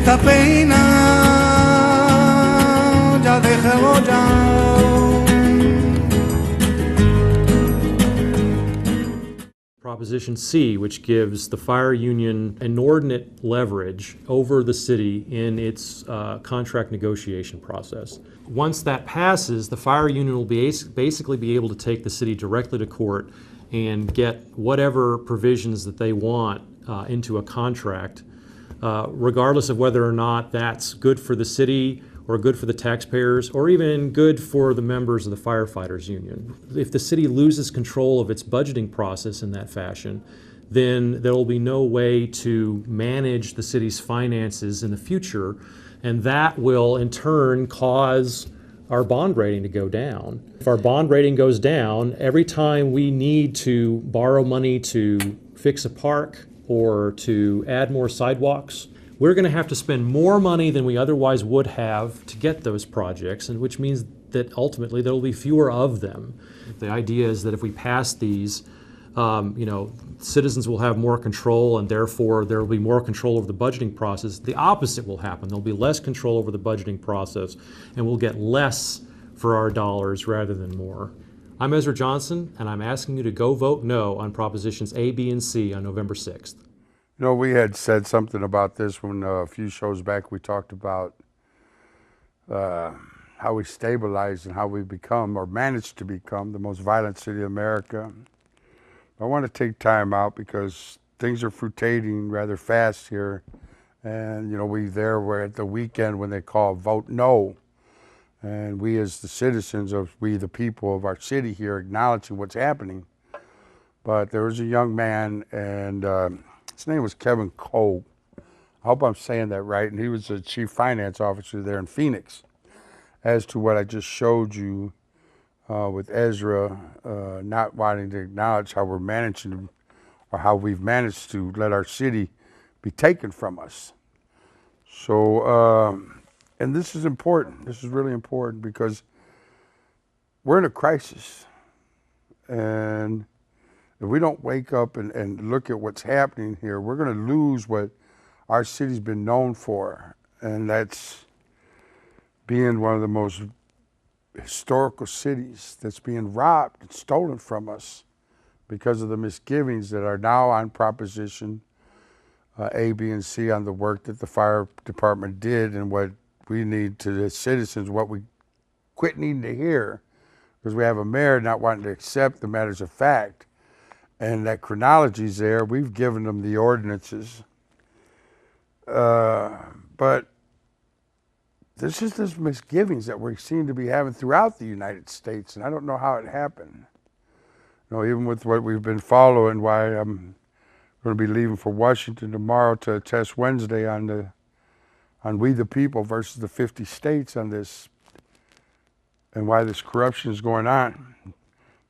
esta pena ya dejemos ya. Proposition C, which gives the fire union inordinate leverage over the city in its contract negotiation process. Once that passes, the fire union will basically be able to take the city directly to court and get whatever provisions that they want into a contract, regardless of whether or not that's good for the city or good for the taxpayers, or even good for the members of the firefighters union. If the city loses control of its budgeting process in that fashion, then there will be no way to manage the city's finances in the future, and that will in turn cause our bond rating to go down. If our bond rating goes down, every time we need to borrow money to fix a park or to add more sidewalks, we're going to have to spend more money than we otherwise would have to get those projects, and which means that ultimately there will be fewer of them. The idea is that if we pass these, citizens will have more control, and therefore there will be more control over the budgeting process. The opposite will happen. There'll be less control over the budgeting process, and we'll get less for our dollars rather than more. I'm Ezra Johnson, and I'm asking you to go vote no on Propositions A, B, and C on November 6th. You know, we had said something about this when a few shows back we talked about how we stabilized and how we become or managed to become the most violent city in America. I want to take time out because things are fruitating rather fast here. And, you know, we're at the weekend when they call vote no. And we as the citizens we the people of our city here acknowledging what's happening. But there was a young man, and his name was Kevin Cole. I hope I'm saying that right. And he was the chief finance officer there in Phoenix. As to what I just showed you with Ezra not wanting to acknowledge how we're managing, or how we've managed to let our city be taken from us. So, and this is important. This is really important because we're in a crisis. And if we don't wake up and look at what's happening here, we're going to lose what our city's been known for, and that's being one of the most historical cities that's being robbed and stolen from us because of the misgivings that are now on Proposition A, B, and C on the work that the fire department did and what we need to the citizens, what we quit needing to hear, because we have a mayor not wanting to accept the matters of fact. And that chronology's there. We've given them the ordinances. But this is this misgivings that we seem to be having throughout the United States, and I don't know how it happened. You know, even with what we've been following, why I'm going to be leaving for Washington tomorrow to test Wednesday on We the People versus the 50 states on this, and why this corruption is going on.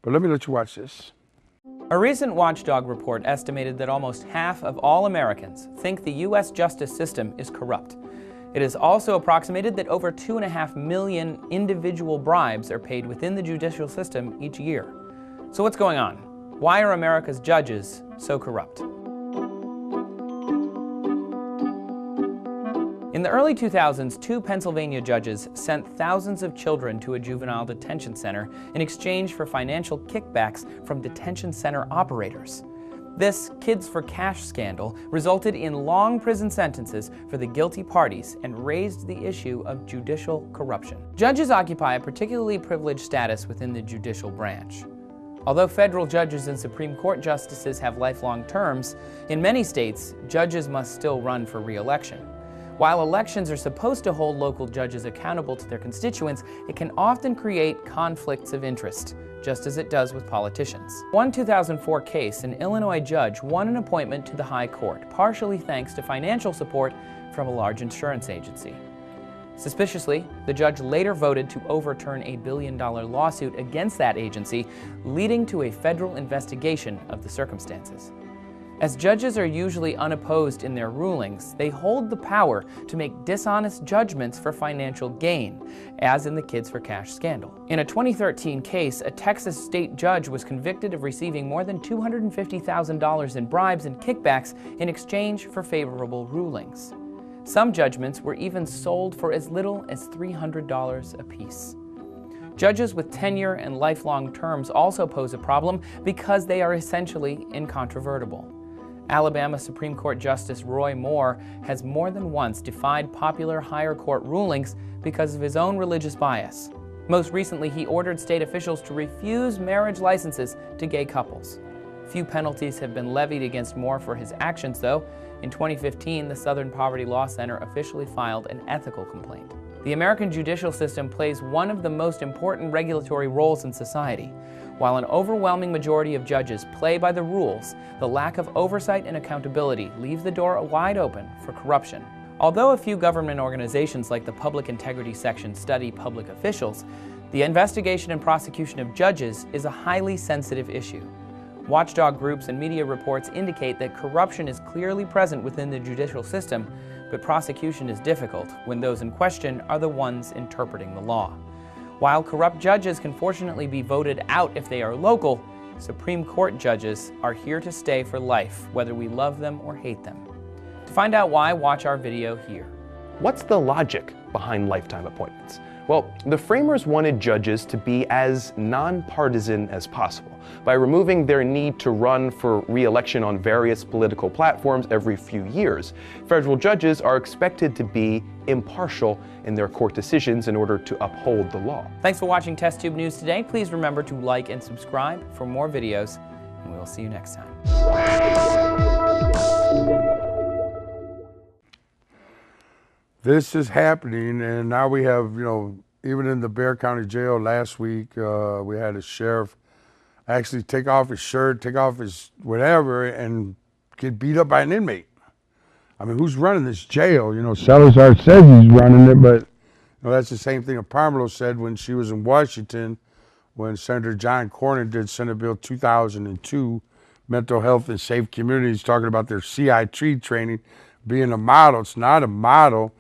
But let me let you watch this. A recent Watchdog report estimated that almost half of all Americans think the U.S. justice system is corrupt. It is also approximated that over 2.5 million individual bribes are paid within the judicial system each year. So what's going on? Why are America's judges so corrupt? In the early 2000s, 2 Pennsylvania judges sent thousands of children to a juvenile detention center in exchange for financial kickbacks from detention center operators. This Kids for Cash scandal resulted in long prison sentences for the guilty parties and raised the issue of judicial corruption. Judges occupy a particularly privileged status within the judicial branch. Although federal judges and Supreme Court justices have lifelong terms, in many states, judges must still run for re-election. While elections are supposed to hold local judges accountable to their constituents, it can often create conflicts of interest, just as it does with politicians. One 2004 case, an Illinois judge won an appointment to the High Court, partially thanks to financial support from a large insurance agency. Suspiciously, the judge later voted to overturn a $1 billion lawsuit against that agency, leading to a federal investigation of the circumstances. As judges are usually unopposed in their rulings, they hold the power to make dishonest judgments for financial gain, as in the Kids for Cash scandal. In a 2013 case, a Texas state judge was convicted of receiving more than $250,000 in bribes and kickbacks in exchange for favorable rulings. Some judgments were even sold for as little as $300 apiece. Judges with tenure and lifelong terms also pose a problem because they are essentially incontrovertible. Alabama Supreme Court Justice Roy Moore has more than once defied popular higher court rulings because of his own religious bias. Most recently, he ordered state officials to refuse marriage licenses to gay couples. Few penalties have been levied against Moore for his actions, though. In 2015, the Southern Poverty Law Center officially filed an ethical complaint. The American judicial system plays one of the most important regulatory roles in society. While an overwhelming majority of judges play by the rules, the lack of oversight and accountability leaves the door wide open for corruption. Although a few government organizations like the Public Integrity Section study public officials, the investigation and prosecution of judges is a highly sensitive issue. Watchdog groups and media reports indicate that corruption is clearly present within the judicial system, but prosecution is difficult when those in question are the ones interpreting the law. While corrupt judges can fortunately be voted out if they are local, Supreme Court judges are here to stay for life, whether we love them or hate them. To find out why, watch our video here. What's the logic behind lifetime appointments? Well, the framers wanted judges to be as nonpartisan as possible by removing their need to run for re-election on various political platforms every few years. Federal judges are expected to be impartial in their court decisions in order to uphold the law. Thanks for watching Test Tube News today. Please remember to like and subscribe for more videos, and we will see you next time. This is happening, and now we have, even in the Bexar County Jail last week, we had a sheriff actually take off his shirt, take off his whatever, and get beat up by an inmate. I mean, who's running this jail? Salazar says he's running it, but that's the same thing Parmelo said when she was in Washington, when Senator John Cornyn did Senate Bill 2002, Mental Health and Safe Communities, talking about their CIT training being a model. It's not a model.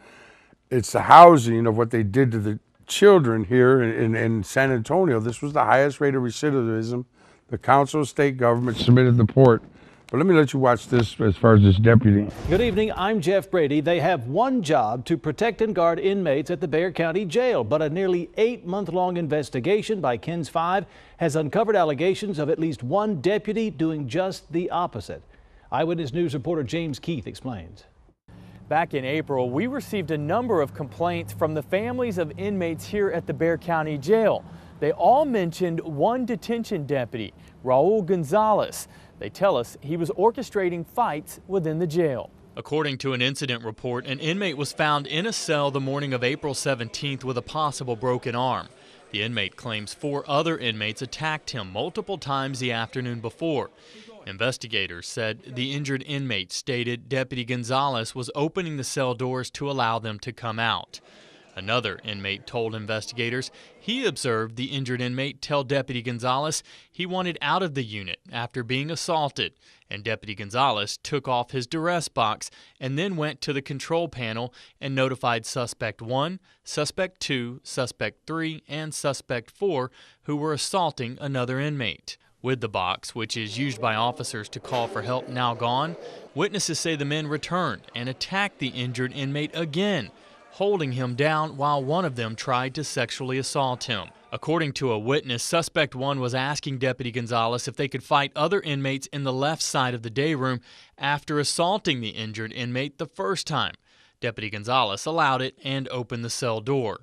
It's the housing of what they did to the children here in San Antonio. This was the highest rate of recidivism. The Council of State Government submitted the report. But let me let you watch this as far as this deputy. Good evening, I'm Jeff Brady. They have one job: to protect and guard inmates at the Bexar County Jail. But a nearly 8-month-long investigation by KENS 5 has uncovered allegations of at least one deputy doing just the opposite. Eyewitness News reporter James Keith explains. Back in April, we received a number of complaints from the families of inmates here at the Bexar County Jail. They all mentioned one detention deputy, Raul Gonzalez. They tell us he was orchestrating fights within the jail. According to an incident report, an inmate was found in a cell the morning of April 17th with a possible broken arm. The inmate claims 4 other inmates attacked him multiple times the afternoon before. Investigators said the injured inmate stated Deputy Gonzalez was opening the cell doors to allow them to come out. Another inmate told investigators he observed the injured inmate tell Deputy Gonzalez he wanted out of the unit after being assaulted, and Deputy Gonzalez took off his duress box and then went to the control panel and notified Suspect 1, Suspect 2, Suspect 3, and Suspect 4 who were assaulting another inmate. With the box, which is used by officers to call for help, now gone, witnesses say the men returned and attacked the injured inmate again, holding him down while one of them tried to sexually assault him. According to a witness, Suspect 1 was asking Deputy Gonzalez if they could fight other inmates in the left side of the day room after assaulting the injured inmate the first time. Deputy Gonzalez allowed it and opened the cell door.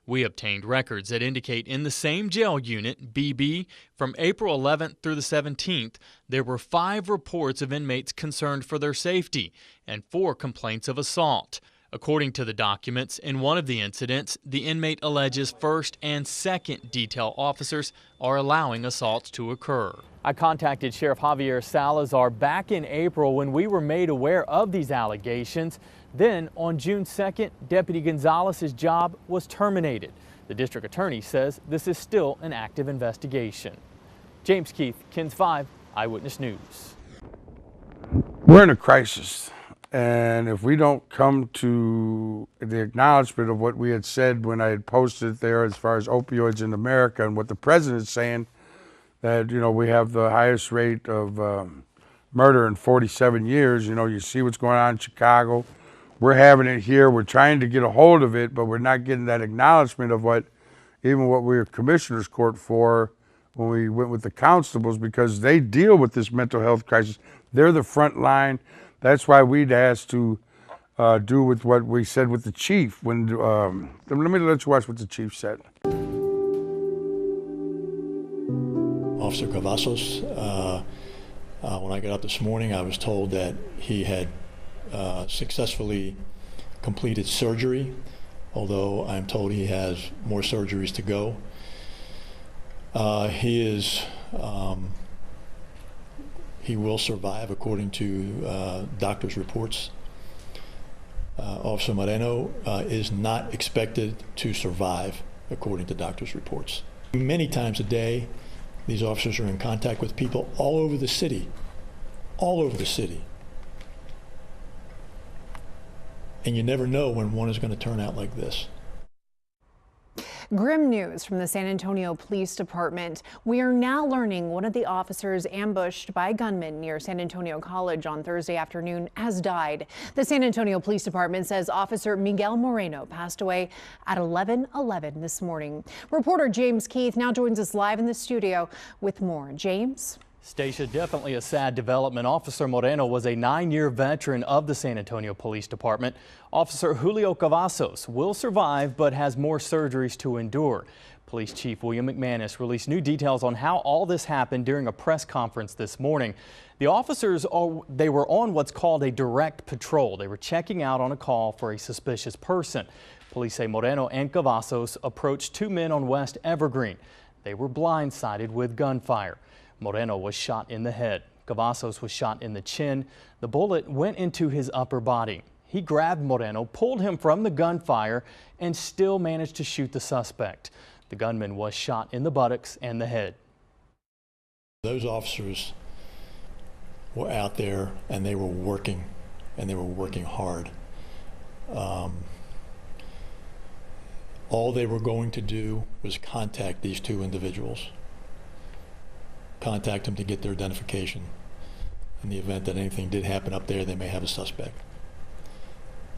We obtained records that indicate in the same jail unit, BB, from April 11th through the 17th, there were 5 reports of inmates concerned for their safety and 4 complaints of assault. According to the documents, in one of the incidents, the inmate alleges 1st and 2nd detail officers are allowing assaults to occur. I contacted Sheriff Javier Salazar back in April when we were made aware of these allegations. Then, on June 2nd, Deputy Gonzalez's job was terminated. The district attorney says this is still an active investigation. James Keith, KENS 5, Eyewitness News. We're in a crisis, and if we don't come to the acknowledgement of what we had said when I had posted there as far as opioids in America and what the president is saying, that, we have the highest rate of murder in 47 years. You see what's going on in Chicago. we're having it here. We're trying to get a hold of it, but we're not getting that acknowledgement of what we were commissioners court for when we went with the constables, because they deal with this mental health crisis. They're the front line. That's why we'd asked to do with what we said with the chief. When let me let you watch what the chief said. Officer Cavazos, when I got up this morning, I was told that he had successfully completed surgery, although I'm told he has more surgeries to go. He will survive according to doctor's reports. Officer Moreno is not expected to survive according to doctor's reports. Many times a day, these officers are in contact with people all over the city, and you never know when one is going to turn out like this. Grim news from the San Antonio Police Department. We are now learning one of the officers ambushed by gunmen near San Antonio College on Thursday afternoon has died. The San Antonio Police Department says Officer Miguel Moreno passed away at 11:11 this morning. Reporter James Keith now joins us live in the studio with more. James? Stacia, definitely a sad development. Officer Moreno was a 9-year veteran of the San Antonio Police Department. Officer Julio Cavazos will survive but has more surgeries to endure. Police Chief William McManus released new details on how all this happened during a press conference this morning. The officers, they were on what's called a direct patrol. They were checking out on a call for a suspicious person. Police say Moreno and Cavazos approached 2 men on West Evergreen. They were blindsided with gunfire. Moreno was shot in the head. Cavazos was shot in the chin. The bullet went into his upper body. He grabbed Moreno, pulled him from the gunfire, and still managed to shoot the suspect. The gunman was shot in the buttocks and the head. Those officers were out there and they were working, and they were working hard. All they were going to do was contact these 2 individuals. Contact them to get their identification. In the event that anything did happen up there, they may have a suspect.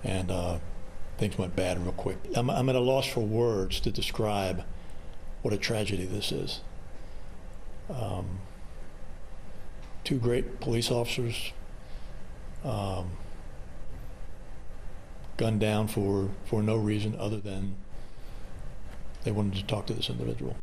And things went bad real quick. I'm at a loss for words to describe what a tragedy this is. 2 great police officers gunned down for no reason other than they wanted to talk to this individual.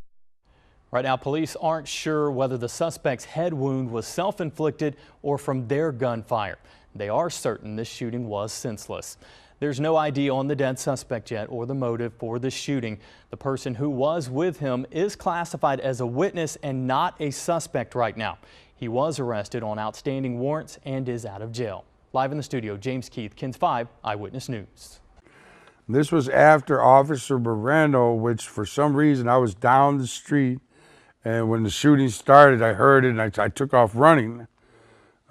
Right now, police aren't sure whether the suspect's head wound was self-inflicted or from their gunfire. They are certain this shooting was senseless. There's no ID on the dead suspect yet or the motive for the shooting. The person who was with him is classified as a witness and not a suspect right now. He was arrested on outstanding warrants and is out of jail. Live in the studio, James Keith, KENS 5 Eyewitness News. This was after Officer Moreno, which for some reason I was down the street, and when the shooting started, I heard it and I took off running.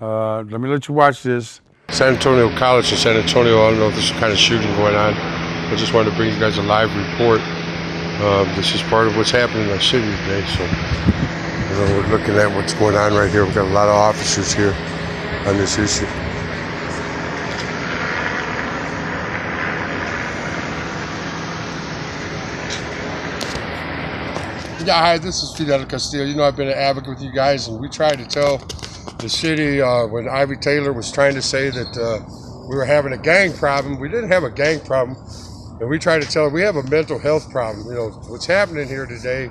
Let me let you watch this. San Antonio College in San Antonio, I don't know if there's some kind of shooting going on. I just wanted to bring you guys a live report. This is part of what's happening in our city today. So we're looking at what's going on right here. We've got a lot of officers here on this issue. Yeah, hi, this is Fidel Castillo. You know, I've been an advocate with you guys, and we tried to tell the city when Ivy Taylor was trying to say that we were having a gang problem. We didn't have a gang problem, and we tried to tell her we have a mental health problem. You know, what's happening here today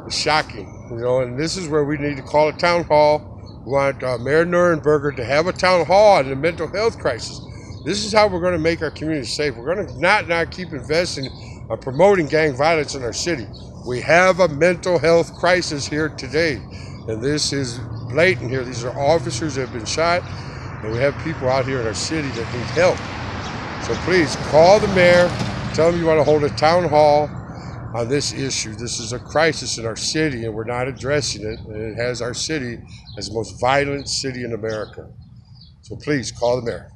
is shocking, you know, and this is where we need to call a town hall. We want Mayor Nurenberger to have a town hall on the mental health crisis. This is how we're going to make our community safe. We're going to not keep investing on promoting gang violence in our city. We have a mental health crisis here today, and this is blatant here. These are officers that have been shot, and we have people out here in our city that need help. So please call the mayor, tell him you want to hold a town hall on this issue. This is a crisis in our city, and we're not addressing it, and it has our city as the most violent city in America. So please call the mayor.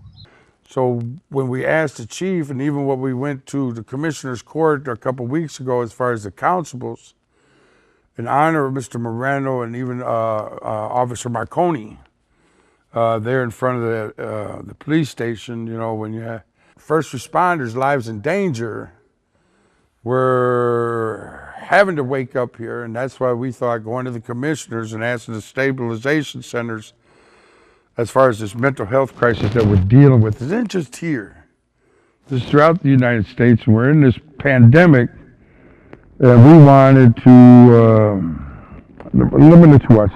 So when we asked the chief, and even when we went to the commissioner's court a couple weeks ago as far as the constables, in honor of Mr. Moreno and even Officer Marconi, there in front of the police station, you know, when you first responders' lives in danger, we're having to wake up here, and that's why we thought going to the commissioners and asking the stabilization centers as far as this mental health crisis that we're dealing with isn't just here. This is throughout the United States, and we're in this pandemic, and we wanted to limit it to us.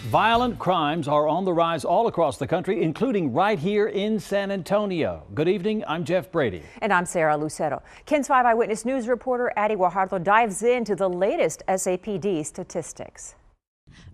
Violent crimes are on the rise all across the country, including right here in San Antonio. Good evening, I'm Jeff Brady. And I'm Sarah Lucero. KENS 5 Eyewitness News reporter Addie Guajardo dives into the latest SAPD statistics.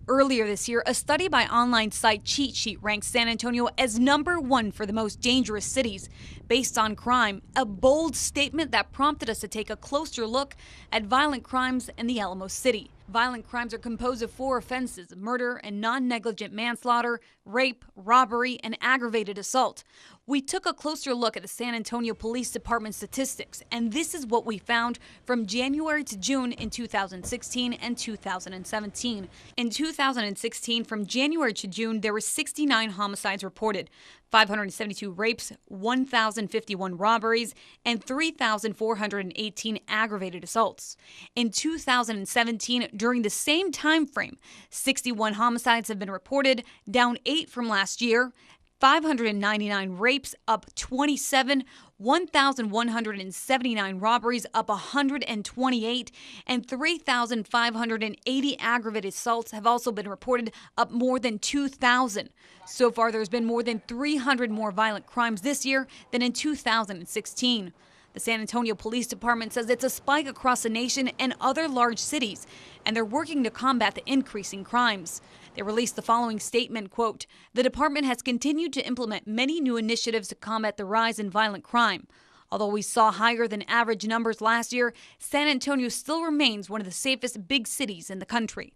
Earlier this year, a study by online site Cheat Sheet ranked San Antonio as #1 for the most dangerous cities based on crime, a bold statement that prompted us to take a closer look at violent crimes in the Alamo City. Violent crimes are composed of 4 offenses: murder and non-negligent manslaughter, rape, robbery, and aggravated assault. We took a closer look at the San Antonio Police Department statistics, and this is what we found from January to June in 2016 and 2017. In 2016, from January to June, there were 69 homicides reported, 572 rapes, 1,051 robberies, and 3,418 aggravated assaults. In 2017, during the same time frame, 61 homicides have been reported, down 8 from last year, 599 rapes, up 27, 1,179 robberies, up 128, and 3,580 aggravated assaults have also been reported, up more than 2,000. So far, there's been more than 300 more violent crimes this year than in 2016. The San Antonio Police Department says it's a spike across the nation and other large cities, and they're working to combat the increasing crimes. They released the following statement, quote, "The department has continued to implement many new initiatives to combat the rise in violent crime. Although we saw higher than average numbers last year, San Antonio still remains one of the safest big cities in the country."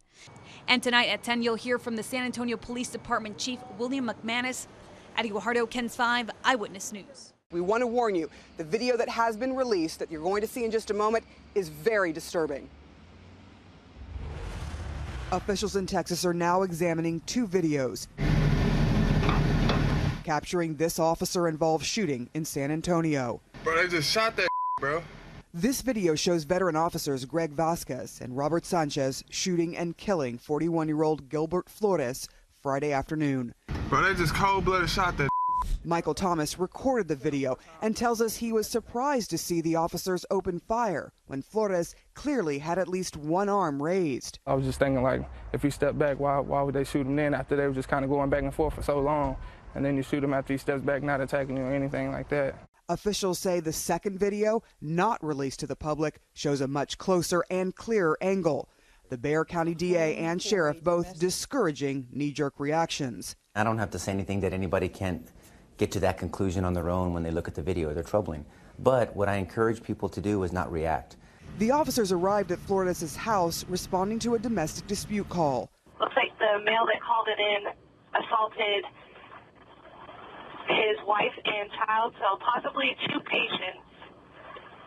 And tonight at 10, you'll hear from the San Antonio Police Department Chief William McManus. Addie Guajardo, KENS 5 Eyewitness News. We want to warn you, the video that has been released that you're going to see in just a moment is very disturbing. Officials in Texas are now examining 2 videos capturing this officer-involved shooting in San Antonio. Bro, they just shot that bro. This video shows veteran officers Greg Vasquez and Robert Sanchez shooting and killing 41-year-old Gilbert Flores Friday afternoon. Bro, they just cold-blooded shot that. Michael Thomas recorded the video and tells us he was surprised to see the officers open fire when Flores clearly had at least one arm raised. I was just thinking, like, if he stepped back, why would they shoot him then after they were just kind of going back and forth for so long? And then you shoot him after he steps back, not attacking you or anything like that. Officials say the second video, not released to the public, shows a much closer and clearer angle. The Bexar County DA and sheriff both discouraging knee-jerk reactions. I don't have to say anything that anybody can't get to that conclusion on their own when they look at the video. They're troubling. But what I encourage people to do is not react. The officers arrived at Flores' house responding to a domestic dispute call. Looks like the male that called it in assaulted his wife and child, so possibly 2 patients.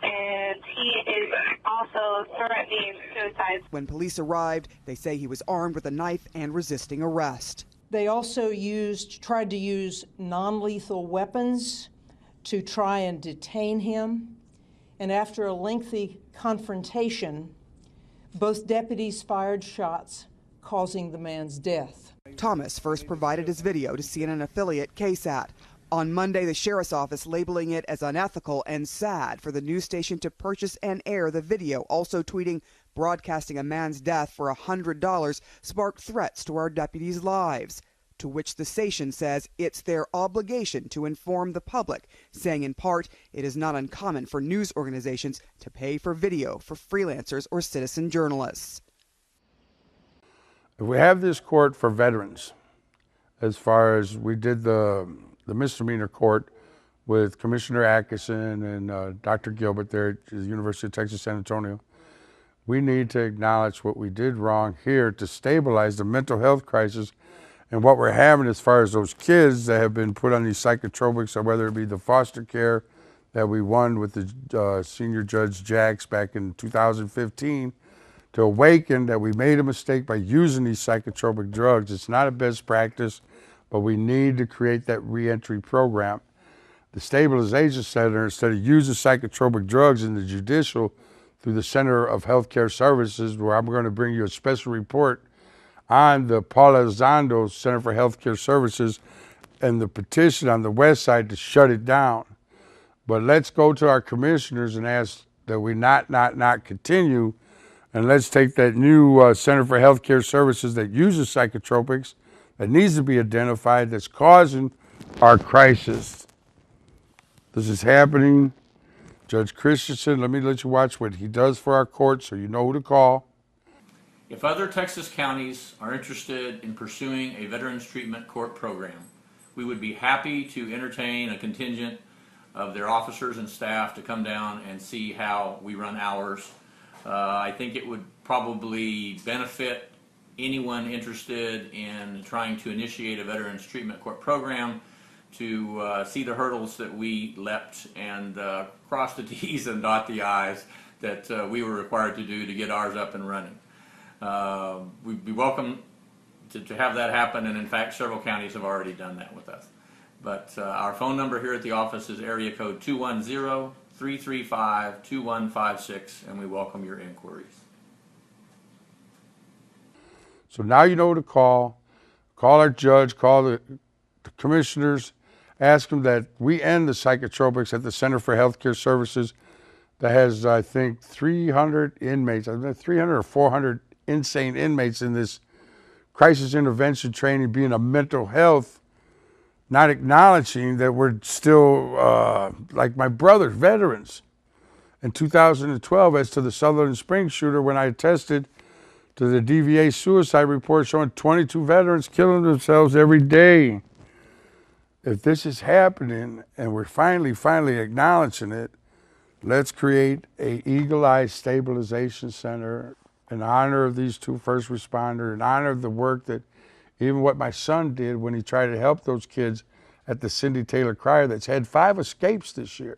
And he is also threatening suicide. When police arrived, they say he was armed with a knife and resisting arrest. They also tried to use non-lethal weapons to try and detain him. And after a lengthy confrontation, both deputies fired shots, causing the man's death. Thomas first provided his video to CNN affiliate KSAT. On Monday, the sheriff's office labeling it as unethical and sad for the news station to purchase and air the video, also tweeting, "Broadcasting a man's death for $100 sparked threats to our deputies' lives," to which the station says it's their obligation to inform the public, saying in part it is not uncommon for news organizations to pay for video for freelancers or citizen journalists. If we have this court for veterans, as far as we did the misdemeanor court with Commissioner Atkinson and Dr. Gilbert there at the University of Texas San Antonio, we need to acknowledge what we did wrong here to stabilize the mental health crisis and what we're having as far as those kids that have been put on these psychotropics, or whether it be the foster care that we won with the senior judge Jacks back in 2015, to awaken that we made a mistake by using these psychotropic drugs. It's not a best practice, but we need to create that reentry program. the Stabilization Center, instead of using psychotropic drugs in the judicial through the Center of Healthcare Services, where I'm going to bring you a special report on the Paula Elizondo Center for Healthcare Services and the petition on the west side to shut it down. But let's go to our commissioners and ask that we not continue, and let's take that new Center for Healthcare Services that uses psychotropics, that needs to be identified, that's causing our crisis. This is happening. Judge Christensen, let me let you watch what he does for our court so you know who to call. If other Texas counties are interested in pursuing a Veterans Treatment Court program, we would be happy to entertain a contingent of their officers and staff to come down and see how we run ours. I think it would probably benefit anyone interested in trying to initiate a Veterans Treatment Court program to see the hurdles that we leapt and cross the T's and dot the I's that we were required to do to get ours up and running. We'd be welcome to have that happen, and in fact several counties have already done that with us. But our phone number here at the office is area code 210-335-2156, and we welcome your inquiries. So now you know who to call. Call our judge, call the commissioners, ask them that we end the psychotropics at the Center for Healthcare Services that has, I think, 300 inmates, 300 or 400 insane inmates in this crisis intervention training, being a mental health, not acknowledging that we're still, like my brothers, veterans. In 2012, as to the Sutherland Springs shooter, when I attested to the DVA suicide report showing 22 veterans killing themselves every day. If this is happening and we're finally acknowledging it, let's create a Eagle Eye Stabilization Center in honor of these two first responders, in honor of the work that even what my son did when he tried to help those kids at the Cindy Taylor Crier that's had 5 escapes this year.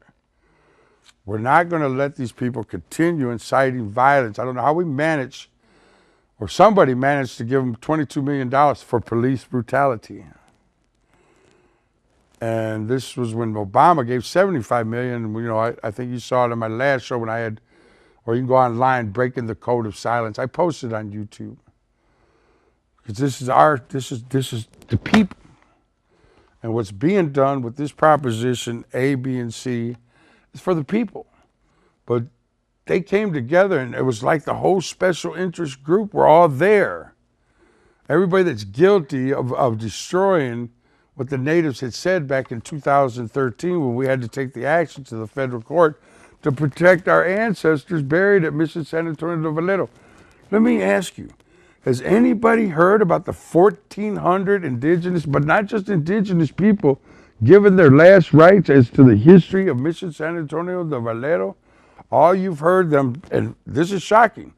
We're not going to let these people continue inciting violence. I don't know how we managed, or somebody managed to give them $22 million for police brutality. And this was when Obama gave $75 million. You know, I think you saw it on my last show when I had, or you can go online, Breaking the Code of Silence. I posted on YouTube. Because this is the people. And what's being done with this proposition, A, B, and C, is for the people. But they came together and it was like the whole special interest group were all there. Everybody that's guilty of destroying what the natives had said back in 2013 when we had to take the action to the federal court to protect our ancestors buried at Mission San Antonio de Valero. Let me ask you, has anybody heard about the 1,400 indigenous, but not just indigenous people, given their last rites as to the history of Mission San Antonio de Valero? All you've heard them, and this is shocking.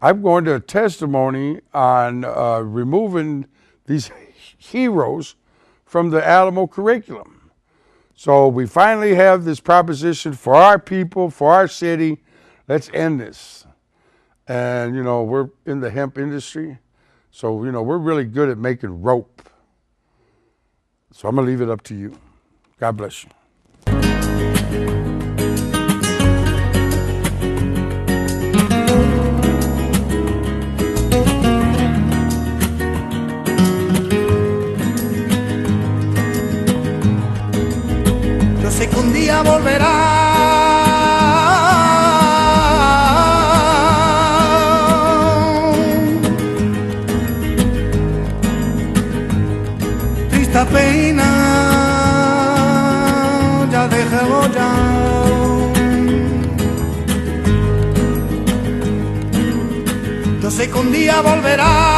I'm going to a testimony on removing these heroes from the Alamo curriculum. So we finally have this proposition for our people, for our city. Let's end this. And, you know, we're in the hemp industry. So, you know, we're really good at making rope. So I'm going to leave it up to you. God bless you. Yo sé que un día volverá. Triste pena, ya dejemos ya. Yo sé que un día volverá.